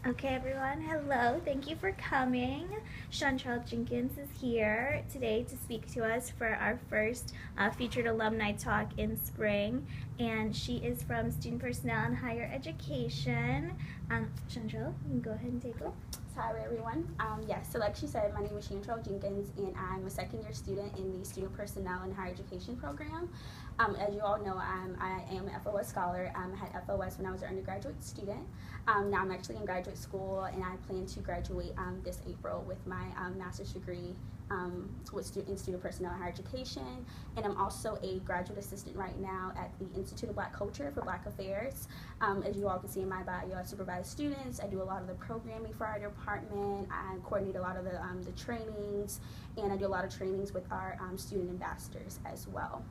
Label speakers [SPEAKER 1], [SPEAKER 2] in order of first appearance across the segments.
[SPEAKER 1] Okay, everyone, hello. Thank you for coming. Shantrell Jenkins is here today to speak to us for our first featured alumni talk in spring, and she is from Student Personnel and Higher Education. Shantrell, you can go ahead and take it.
[SPEAKER 2] Hi everyone. So like she said, my name is Shantrell Jenkins, and I'm a second-year student in the Student Personnel and Higher Education program. As you all know, I am an FOS scholar. I had FOS when I was an undergraduate student. Now I'm actually in graduate school, and I plan to graduate this April with my master's degree in Student Personnel and Higher Education. And I'm also a graduate assistant right now at the Institute of Black Culture for Black Affairs. As you all can see in my bio, I supervise students. I do a lot of the programming for our department. I coordinate a lot of the trainings, and I do a lot of trainings with our student ambassadors as well.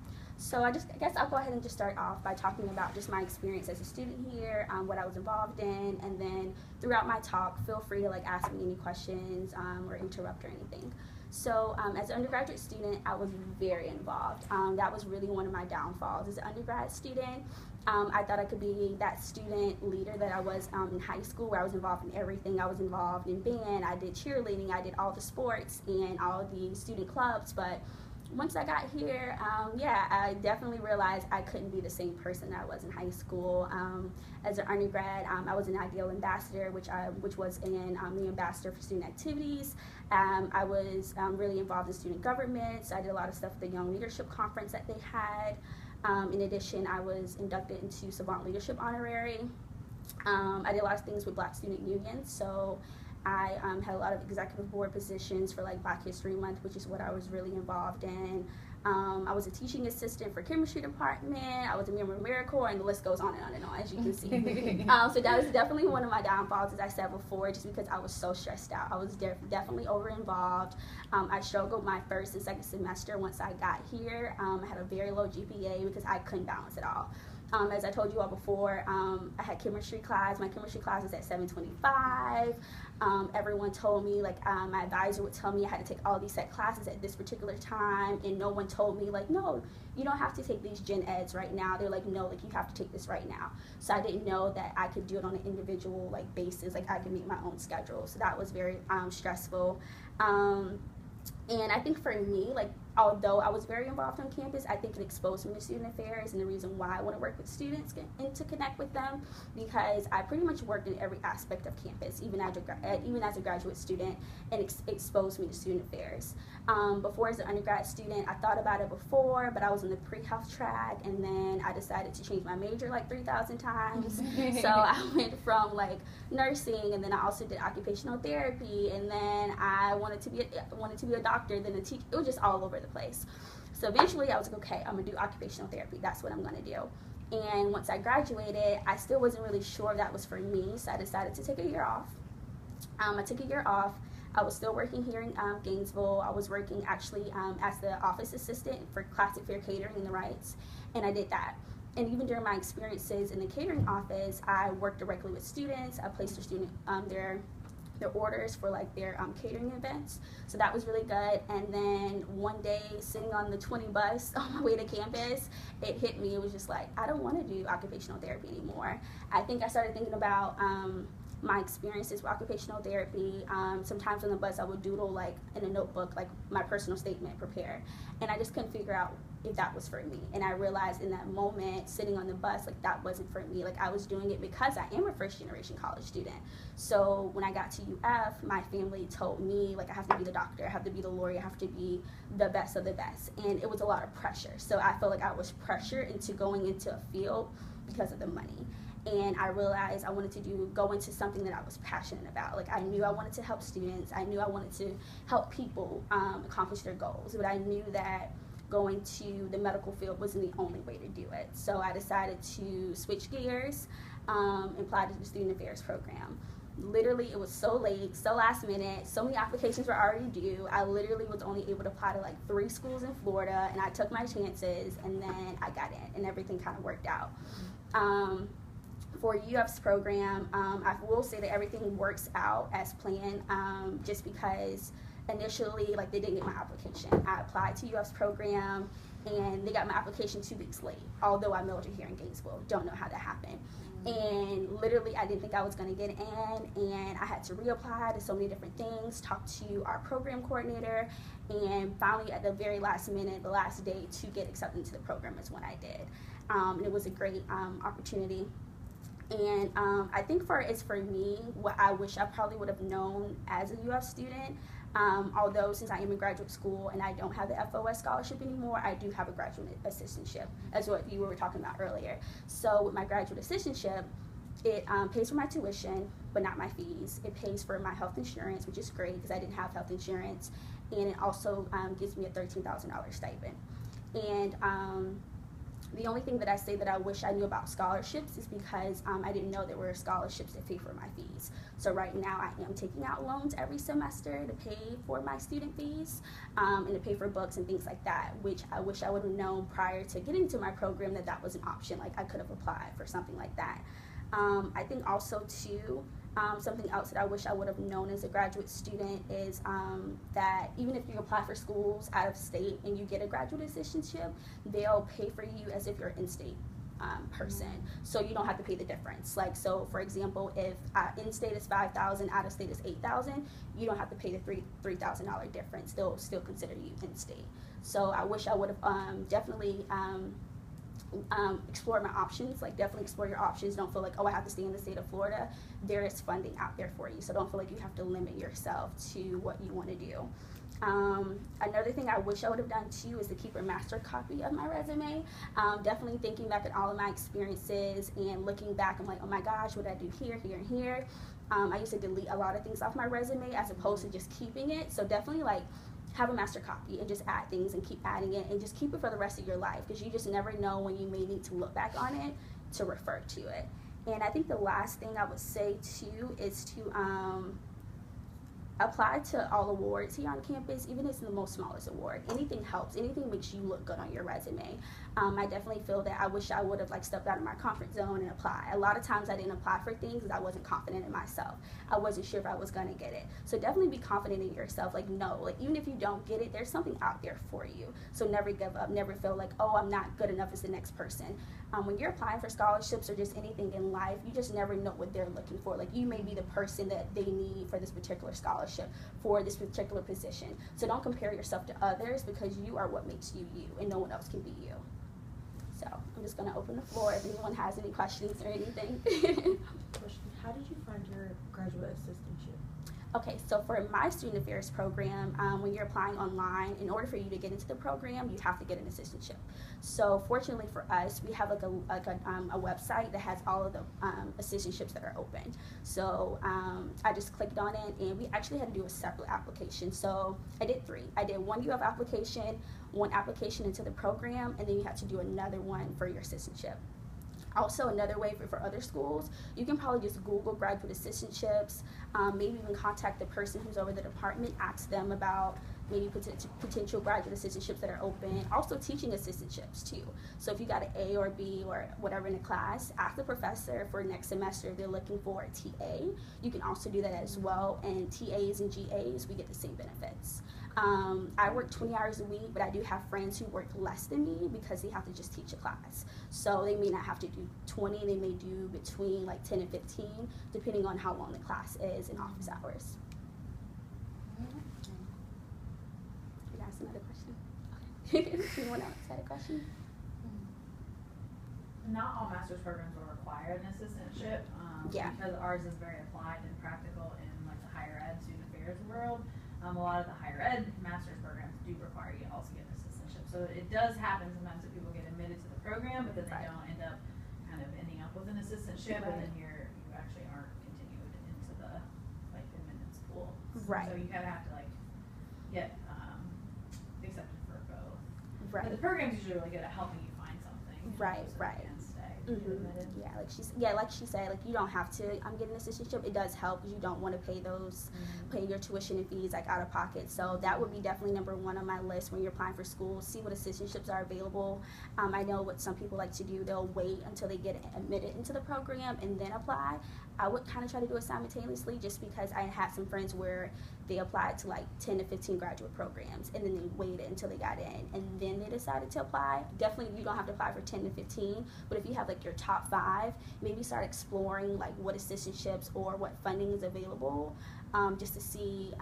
[SPEAKER 2] So I guess I'll go ahead and just start off by talking about just my experience as a student here, what I was involved in, and then throughout my talk, feel free to ask me any questions or interrupt or anything. So as an undergraduate student, I was very involved. That was really one of my downfalls. As an undergrad student, I thought I could be that student leader that I was in high school, where I was involved in everything. I was involved in band, I did cheerleading, I did all the sports and all the student clubs, but once I got here, I definitely realized I couldn't be the same person that I was in high school. As an undergrad, I was an Ideal Ambassador, which was in the Ambassador for Student Activities. I was really involved in student governments. I did a lot of stuff at the Young Leadership Conference that they had. In addition, I was inducted into Savant Leadership Honorary. I did a lot of things with Black Student Unions, so I had a lot of executive board positions for Black History Month, which is what I was really involved in. I was a teaching assistant for chemistry department. I was a member of AmeriCorps, and the list goes on and on and on, as you can see. So that was definitely one of my downfalls, as I said before, just because I was so stressed out. I was definitely over-involved. I struggled my first and second semester once I got here. I had a very low GPA because I couldn't balance it all. As I told you all before, I had chemistry class. My chemistry class was at 7:25. Everyone told me, my advisor would tell me I had to take all these set classes at this particular time, and no one told me, no, you don't have to take these gen eds right now. They're like, no, you have to take this right now. So I didn't know that I could do it on an individual basis, I could make my own schedule. So that was very stressful. And I think for me, although I was very involved on campus, I think it exposed me to student affairs and the reason why I want to work with students and to connect with them, because I pretty much worked in every aspect of campus, even as a graduate student, and exposed me to student affairs. Before, as an undergrad student, I thought about it before, but I was in the pre-health track, and then I decided to change my major 3,000 times. So I went from nursing, and then I also did occupational therapy, and then I wanted to be a doctor, then a teacher. It was just all over the place. So eventually I was like, okay, I'm gonna do occupational therapy. That's what I'm gonna do. And once I graduated, I still wasn't really sure if that was for me, so I decided to take a year off. I took a year off. I was still working here in Gainesville. I was working actually as the office assistant for Classic Fair Catering and the Rights, and I did that. And even during my experiences in the catering office, I worked directly with students. I placed their student their orders for their catering events, so that was really good. And then one day, sitting on the 20 bus on my way to campus, it hit me. It was just I don't want to do occupational therapy anymore. I think I started thinking about my experiences with occupational therapy. Sometimes on the bus I would doodle in a notebook my personal statement prepared, and I just couldn't figure out if that was for me. And I realized in that moment, sitting on the bus, that wasn't for me. I was doing it because I am a first generation college student. So when I got to UF, my family told me I have to be the doctor, I have to be the lawyer, I have to be the best of the best, and it was a lot of pressure. So I felt I was pressured into going into a field because of the money. And I realized I wanted to go into something that I was passionate about. I knew I wanted to help students. I knew I wanted to help people accomplish their goals. But I knew that going to the medical field wasn't the only way to do it. So I decided to switch gears and apply to the Student Affairs program. Literally, it was so late, so last minute, so many applications were already due. I literally was only able to apply to 3 schools in Florida, and I took my chances, and then I got in, and everything kind of worked out. For UF's program, I will say that everything works out as planned, just because initially, they didn't get my application. I applied to UF's program, and they got my application 2 weeks late, although I mailed it here in Gainesville. Don't know how that happened. And literally I didn't think I was going to get in, and I had to reapply to so many different things, talk to our program coordinator, and finally at the very last minute, the last day to get accepted into the program is when I did. And it was a great opportunity. And I think for me, what I wish I probably would have known as a UF student, although since I am in graduate school and I don't have the FOS scholarship anymore, I do have a graduate assistantship, as what you were talking about earlier. So with my graduate assistantship, it pays for my tuition, but not my fees. It pays for my health insurance, which is great because I didn't have health insurance, and it also gives me a $13,000 stipend. And the only thing that I say that I wish I knew about scholarships is because I didn't know there were scholarships that pay for my fees. So right now I am taking out loans every semester to pay for my student fees and to pay for books and things like that, which I wish I would have known prior to getting into my program that was an option. Like I could have applied for something like that. I think also too, something else that I wish I would have known as a graduate student is that even if you apply for schools out of state and you get a graduate assistantship, they'll pay for you as if you're an in-state person, so you don't have to pay the difference. Like, so for example, if in-state is $5,000, out of state is $8,000, you don't have to pay the $3,000 difference. They'll still consider you in-state. So I wish I would have definitely explore my options. Like, definitely explore your options. Don't feel like, oh, I have to stay in the state of Florida. There is funding out there for you, so don't feel like you have to limit yourself to what you want to do. Another thing I wish I would have done too is to keep a master copy of my resume. Definitely thinking back at all of my experiences and looking back, I'm like, oh my gosh, what did I do here, here, and here? I used to delete a lot of things off my resume as opposed to just keeping it. So definitely, like, have a master copy and just add things and keep adding it and just keep it for the rest of your life, because you just never know when you may need to look back on it to refer to it. And I think the last thing I would say too is to apply to all awards here on campus, even if it's the most smallest award. Anything helps. Anything makes you look good on your resume. I definitely feel that I wish I would have stepped out of my comfort zone and apply. A lot of times I didn't apply for things because I wasn't confident in myself. I wasn't sure if I was gonna get it. So definitely be confident in yourself. Even if you don't get it, there's something out there for you. So never give up. Never feel like, oh, I'm not good enough as the next person. When you're applying for scholarships or just anything in life, you just never know what they're looking for. Like, you may be the person that they need for this particular scholarship, for this particular position. So don't compare yourself to others, because you are what makes you you, and no one else can be you. So I'm just going to open the floor if anyone has any questions or anything.
[SPEAKER 3] Question: how did you find your graduate assistantship?
[SPEAKER 2] Okay, so for my student affairs program, when you're applying online, in order for you to get into the program, you have to get an assistantship. So fortunately for us, we have a website that has all of the assistantships that are open. So I just clicked on it, and we actually had to do a separate application. So I did 3. I did one UF application, one application into the program, and then you had to do another one for your assistantship. Also, another way for other schools, you can probably just Google graduate assistantships, maybe even contact the person who's over the department, ask them about maybe potential graduate assistantships that are open. Also, teaching assistantships too. So if you got an A or B or whatever in a class, ask the professor for next semester if they're looking for a TA. You can also do that as well, and TAs and GAs, we get the same benefits. I work 20 hours a week, but I do have friends who work less than me because they have to just teach a class. So they may not have to do 20, they may do between 10 and 15, depending on how long the class is in office hours. You asked another question? Okay. Anyone else had a question?
[SPEAKER 4] Not all master's programs will require an assistantship, because ours is very applied and practical in the higher ed student affairs world. A lot of the higher ed master's programs do require you to also get an assistantship. So it does happen sometimes that people get admitted to the program, but then they don't end up kind of ending up with an assistantship, and then you actually aren't continued into the admittance pool.
[SPEAKER 2] Right.
[SPEAKER 4] So you kind of have to get accepted for both.
[SPEAKER 2] Right.
[SPEAKER 4] But the program's usually really good at helping you find something.
[SPEAKER 2] Right.
[SPEAKER 4] So you can stay admitted.
[SPEAKER 2] Yeah, like she said, you don't have to get an assistantship. It does help because you don't want to pay pay your tuition and fees out of pocket. So that would be definitely number 1 on my list when you're applying for school. See what assistantships are available. I know what some people like to do. They'll wait until they get admitted into the program and then apply. I would kind of try to do it simultaneously, just because I had some friends where they applied to like 10 to 15 graduate programs, and then they waited until they got in, and then they decided to apply. Definitely, you don't have to apply for 10 to 15, but if you have like your top 5, maybe start exploring like what assistantships or what funding is available, just to see,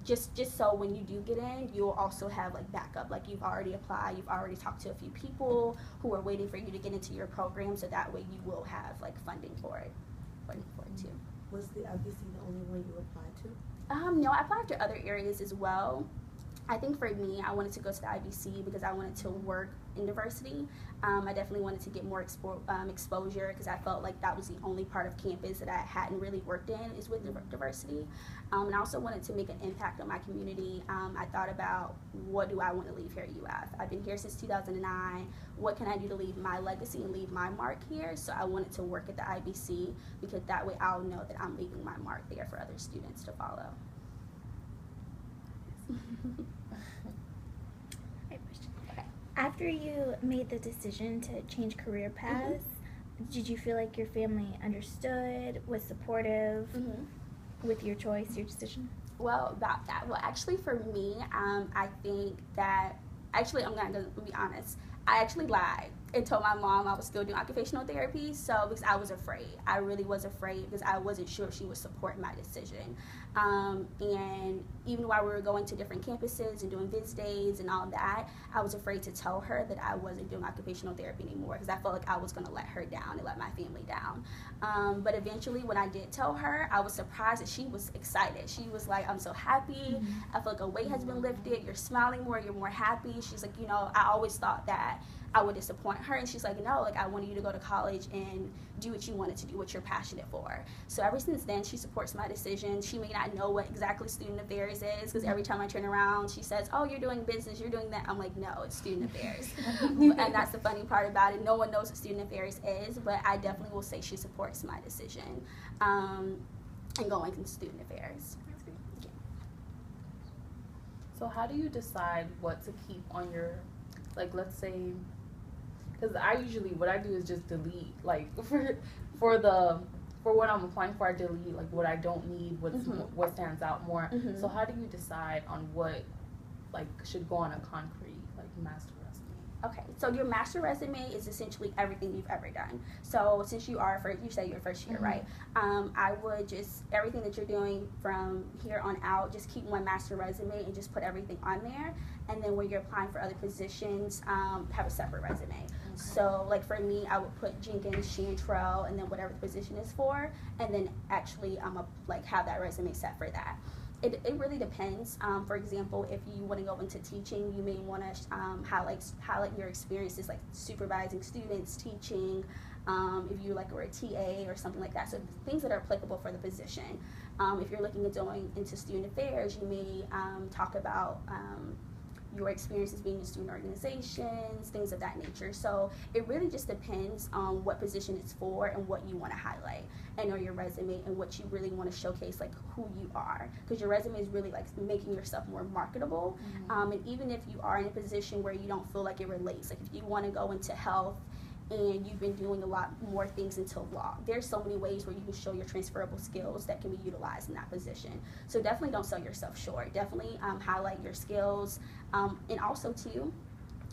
[SPEAKER 2] just so when you do get in, you'll also have like backup. Like, you've already applied, you've already talked to a few people who are waiting for you to get into your program, so that way you will have like funding for it, too.
[SPEAKER 3] Was the IBC the only one you applied to?
[SPEAKER 2] No, I applied to other areas as well. I think for me, I wanted to go to the IBC because I wanted to work in diversity. I definitely wanted to get more exposure, because I felt like that was the only part of campus that I hadn't really worked in, is with diversity. And I also wanted to make an impact on my community. I thought about, what do I want to leave here at UF? I've been here since 2009. What can I do to leave my legacy and leave my mark here? So I wanted to work at the IBC, because that way I'll know that I'm leaving my mark there for other students to follow.
[SPEAKER 1] After you made the decision to change career paths, did you feel like your family understood, was supportive with your choice, your decision?
[SPEAKER 2] Well, about that, well, actually for me, I think that, actually, I'm gonna be honest, I actually lied and told my mom I was still doing occupational therapy, so, because I was afraid. I really was afraid, because I wasn't sure if she would support my decision. And even while we were going to different campuses and doing visit days and all that, I was afraid to tell her that I wasn't doing occupational therapy anymore, because I felt like I was going to let her down and let my family down. But eventually, when I did tell her, I was surprised that she was excited. She was like, I'm so happy. I feel like a weight has been lifted. You're smiling more. You're more happy. She's like, you know, I always thought that I would disappoint her, and she's like, no, like, I wanted you to go to college and do what you wanted to do, what you're passionate for. So ever since then, she supports my decision. She may not know what exactly student affairs is, because every time I turn around, she says, oh, you're doing business, you're doing that. I'm like, no, it's student affairs. And that's the funny part about it. No one knows what student affairs is, but I definitely will say she supports my decision and going into student affairs. Yeah.
[SPEAKER 5] So how do you decide what to keep on your, like, let's say, because what I do is just delete, like, for what I'm applying for, I delete, like, what I don't need, what stands out more. So how do you decide on what, like, should go on a concrete, like, master resume?
[SPEAKER 2] Okay, so your master resume is essentially everything you've ever done. So since you say you're first year, right? I would just, everything that you're doing from here on out, just keep one master resume and just put everything on there. And then when you're applying for other positions, have a separate resume. So, like, for me, I would put Jenkins, Shantrell, and then whatever the position is for, and then actually have that resume set for that. It really depends. For example, if you want to go into teaching, you may want to highlight your experiences, like supervising students, teaching, if you were a TA or something like that. So things that are applicable for the position. If you're looking at going into student affairs, you may talk about your experiences being in student organizations, things of that nature. So it really just depends on what position it's for and what you want to highlight, and on your resume, and what you really want to showcase, like who you are, because your resume is really like making yourself more marketable. And even if you are in a position where you don't feel like it relates, like if you want to go into health and you've been doing a lot more things into law, there's so many ways where you can show your transferable skills that can be utilized in that position. So definitely don't sell yourself short. Definitely highlight your skills. And also too,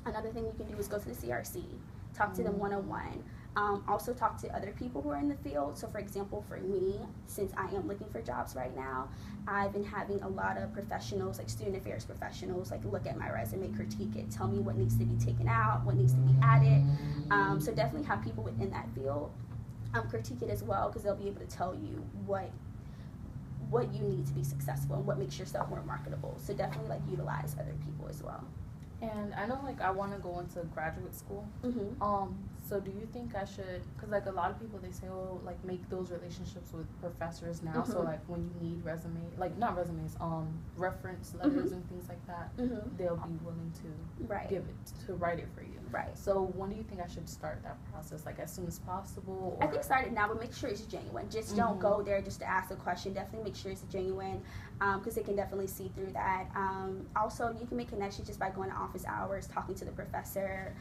[SPEAKER 2] another thing you can do is go to the CRC, talk to them one-on-one. Also talk to other people who are in the field. So for example, for me, since I am looking for jobs right now, I've been having a lot of professionals, like student affairs professionals, like look at my resume, critique it, tell me what needs to be taken out, what needs to be added. So definitely have people within that field critique it as well, because they'll be able to tell you what you need to be successful and what makes yourself more marketable. So definitely like utilize other people as well.
[SPEAKER 5] And I know, like, I want to go into graduate school. So do you think I should, because, like, a lot of people, they say, oh, like, make those relationships with professors now. So, like, when you need not resumes, reference letters and things like that, they'll be willing to write it for you.
[SPEAKER 2] Right.
[SPEAKER 5] So when do you think I should start that process? Like, as soon as possible?
[SPEAKER 2] I think start it now, but make sure it's genuine. Just don't go there just to ask a question. Definitely make sure it's genuine, because they can definitely see through that. Also, you can make connections just by going to office hours, talking to the professor.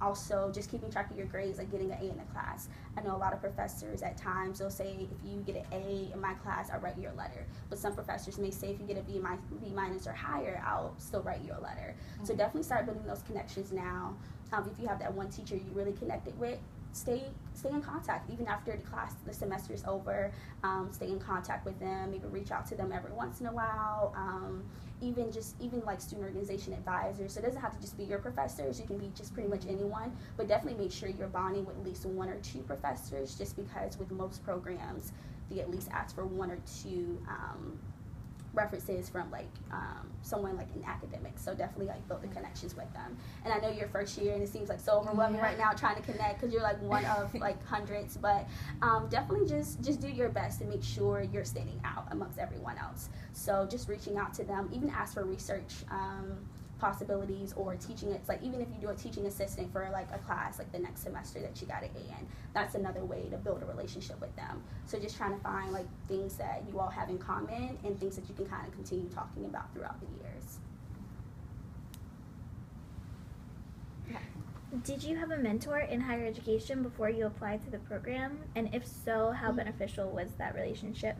[SPEAKER 2] Also just keeping track of your grades, like getting an A in the class. I know a lot of professors at times, they'll say, if you get an A in my class, I'll write you a letter. But some professors may say, if you get a B minus or higher, I'll still write you a letter. So definitely start building those connections now. If you have that one teacher you really connected with, stay in contact even after the semester is over. Stay in contact with them, maybe reach out to them every once in a while. Even like student organization advisors. So it doesn't have to just be your professors, you can be just pretty much anyone, but definitely make sure you're bonding with at least one or two professors, just because with most programs they at least ask for one or two references from like someone like in academics. So definitely like build the connections with them. And I know your first year and it seems like so overwhelming right now trying to connect because you're like one of like hundreds, but definitely just do your best to make sure you're standing out amongst everyone else. So just reaching out to them, even ask for research possibilities or teaching. It's like even if you do a teaching assistant for like a class like the next semester that you got an A in, that's another way to build a relationship with them. So just trying to find like things that you all have in common and things that you can kind of continue talking about throughout the years.
[SPEAKER 1] Did you have a mentor in higher education before you applied to the program? And if so, how beneficial was that relationship?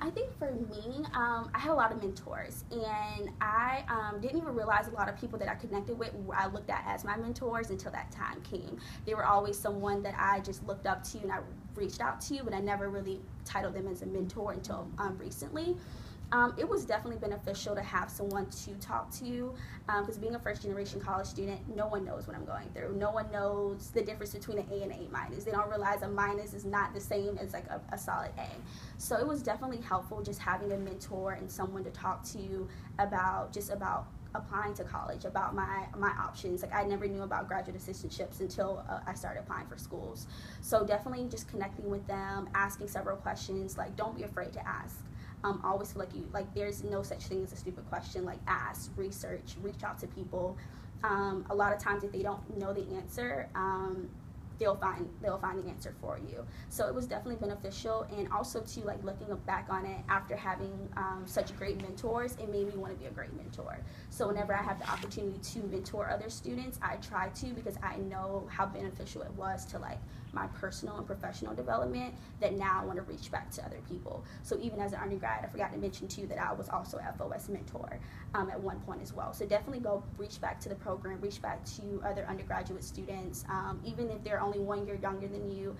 [SPEAKER 2] I think for me, I had a lot of mentors, and I didn't even realize a lot of people that I connected with I looked at as my mentors until that time came. They were always someone that I just looked up to and I reached out to, but I never really titled them as a mentor until recently. It was definitely beneficial to have someone to talk to, because being a first generation college student, no one knows what I'm going through. No one knows the difference between an A and an A minus. They don't realize a minus is not the same as like a solid A. So it was definitely helpful just having a mentor and someone to talk to about applying to college, about my options. Like I never knew about graduate assistantships until I started applying for schools. So definitely just connecting with them, asking several questions. Like don't be afraid to ask. Always feel like there's no such thing as a stupid question. Like ask, research, reach out to people. A lot of times if they don't know the answer, they'll find the answer for you. So it was definitely beneficial, and also too, like looking back on it after having such great mentors, it made me want to be a great mentor. So whenever I have the opportunity to mentor other students, I try to, because I know how beneficial it was to like my personal and professional development, that now I want to reach back to other people. So even as an undergrad, I forgot to mention too that I was also an FOS mentor at one point as well. So definitely go reach back to the program, reach back to other undergraduate students, even if they're only 1 year younger than you.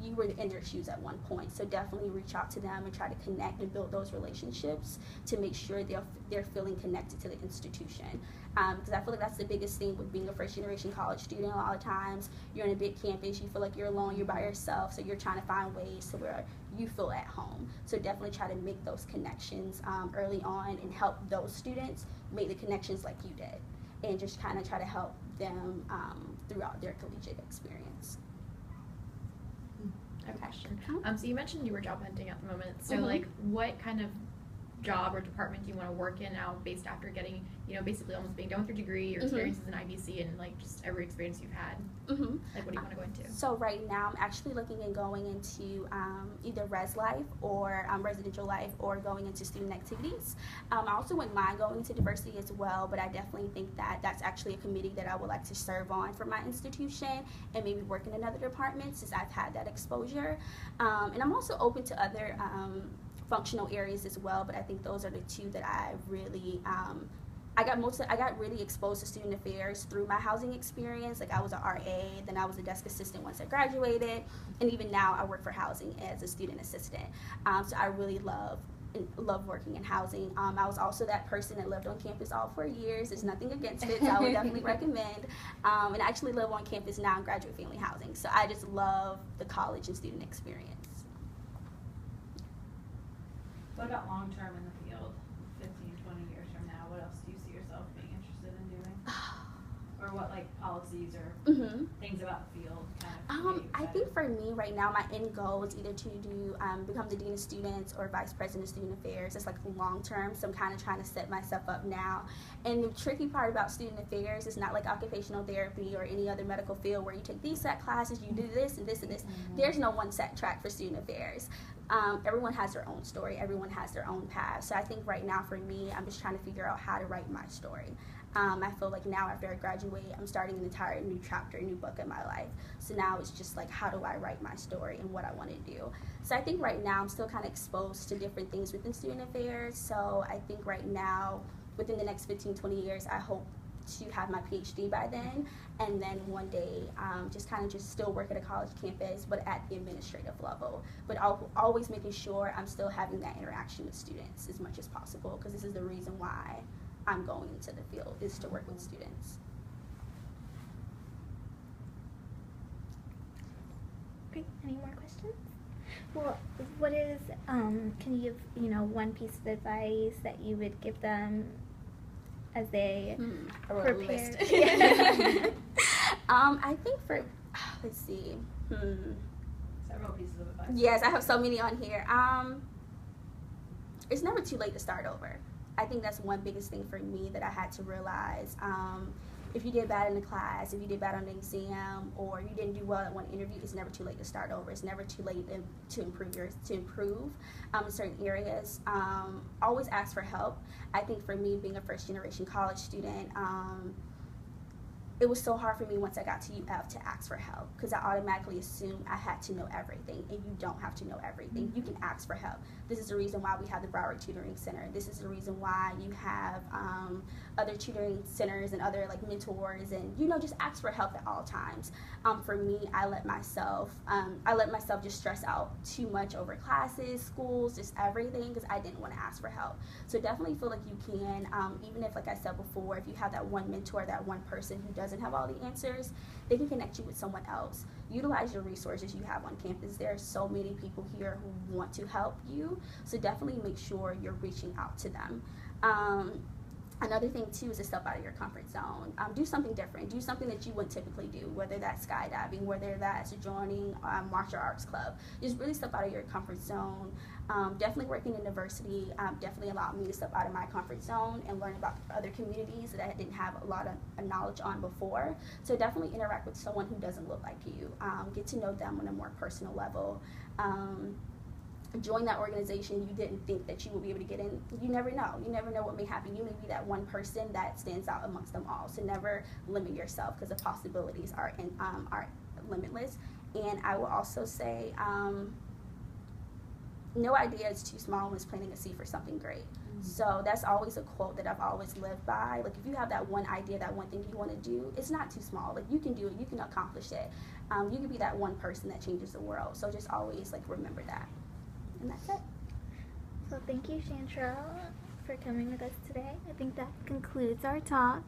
[SPEAKER 2] You were in their shoes at one point, so definitely reach out to them and try to connect and build those relationships to make sure they're feeling connected to the institution. Because I feel like that's the biggest thing with being a first generation college student. A lot of times you're in a big campus, you feel like you're alone, you're by yourself, so you're trying to find ways to where you feel at home. So definitely try to make those connections early on and help those students make the connections like you did, and just kind of try to help them throughout their collegiate experience.
[SPEAKER 3] I have a question. So you mentioned you were job hunting at the moment. So like what kind of job or department do you want to work in now based after getting, basically almost being done with your degree, your experiences in IBC, and like just every experience you've had? Like what do you want to go into?
[SPEAKER 2] So right now I'm actually looking at going into either res life or residential life, or going into student activities. I also wouldn't mind going into diversity as well, but I definitely think that that's actually a committee that I would like to serve on for my institution, and maybe work in another department since I've had that exposure. And I'm also open to other functional areas as well, but I think those are the two that I really I got really exposed to student affairs through my housing experience. Like I was an RA, then I was a desk assistant once I graduated, and even now I work for housing as a student assistant. So I really love working in housing. I was also that person that lived on campus all 4 years. There's nothing against it, so I would definitely recommend. And I actually live on campus now in graduate family housing. So I just love the college and student experience.
[SPEAKER 4] What about long term in the field, 15, 20 years from now? What else do you see yourself being interested in doing? Or what like policies or things about the field kind of
[SPEAKER 2] I think for me right now, my end goal is either to do become the dean of students or vice president of student affairs. It's like long term, so I'm kind of trying to set myself up now. And the tricky part about student affairs is not like occupational therapy or any other medical field where you take these set classes, you do this and this and this. There's no one set track for student affairs. Everyone has their own story. Everyone has their own path. So I think right now for me, I'm just trying to figure out how to write my story. I feel like now after I graduate, I'm starting an entire new chapter, a new book in my life. So now it's just like, how do I write my story and what I want to do? So I think right now I'm still kind of exposed to different things within student affairs. So I think right now, within the next 15, 20 years, I hope to have my PhD by then, and then one day just kind of just still work at a college campus, but at the administrative level. But always making sure I'm still having that interaction with students as much as possible, because this is the reason why I'm going into the field, is to work with students.
[SPEAKER 1] Great. Any more questions? Well, what is, can you give, one piece of advice that you would give them as they prepare?
[SPEAKER 2] I think for, let's see.
[SPEAKER 4] Several pieces of advice.
[SPEAKER 2] Yes, I have so many on here. It's never too late to start over. I think that's one biggest thing for me that I had to realize. If you did bad in the class, if you did bad on the exam, or you didn't do well at one interview, it's never too late to start over. It's never too late to improve in certain areas. Always ask for help. I think for me, being a first-generation college student, it was so hard for me once I got to UF to ask for help, because I automatically assumed I had to know everything, and you don't have to know everything. You can ask for help. This is the reason why we have the Broward Tutoring Center. This is the reason why you have other tutoring centers and other like mentors, and just ask for help at all times. For me, I let myself just stress out too much over classes, schools, just everything, because I didn't want to ask for help. So definitely feel like you can, even if, like I said before, if you have that one mentor, that one person who doesn't have all the answers, they can connect you with someone else. Utilize your resources you have on campus. There are so many people here who want to help you, so definitely make sure you're reaching out to them. Another thing too is to step out of your comfort zone. Do something different. Do something that you wouldn't typically do, whether that's skydiving, whether that's joining martial arts club. Just really step out of your comfort zone. Definitely working in university definitely allowed me to step out of my comfort zone and learn about other communities that I didn't have a lot of knowledge on before. So definitely interact with someone who doesn't look like you. Get to know them on a more personal level. Join that organization you didn't think that you would be able to get in. You never know. You never know what may happen. You may be that one person that stands out amongst them all. So never limit yourself, because the possibilities are limitless. And I will also say, no idea is too small when it's planting a seed for something great. So that's always a quote that I've always lived by. Like, if you have that one idea, that one thing you want to do, it's not too small. Like, you can do it. You can accomplish it. You can be that one person that changes the world. So just always remember that. And that's it.
[SPEAKER 1] So thank you, Shantrell, for coming with us today. I think that concludes our talk.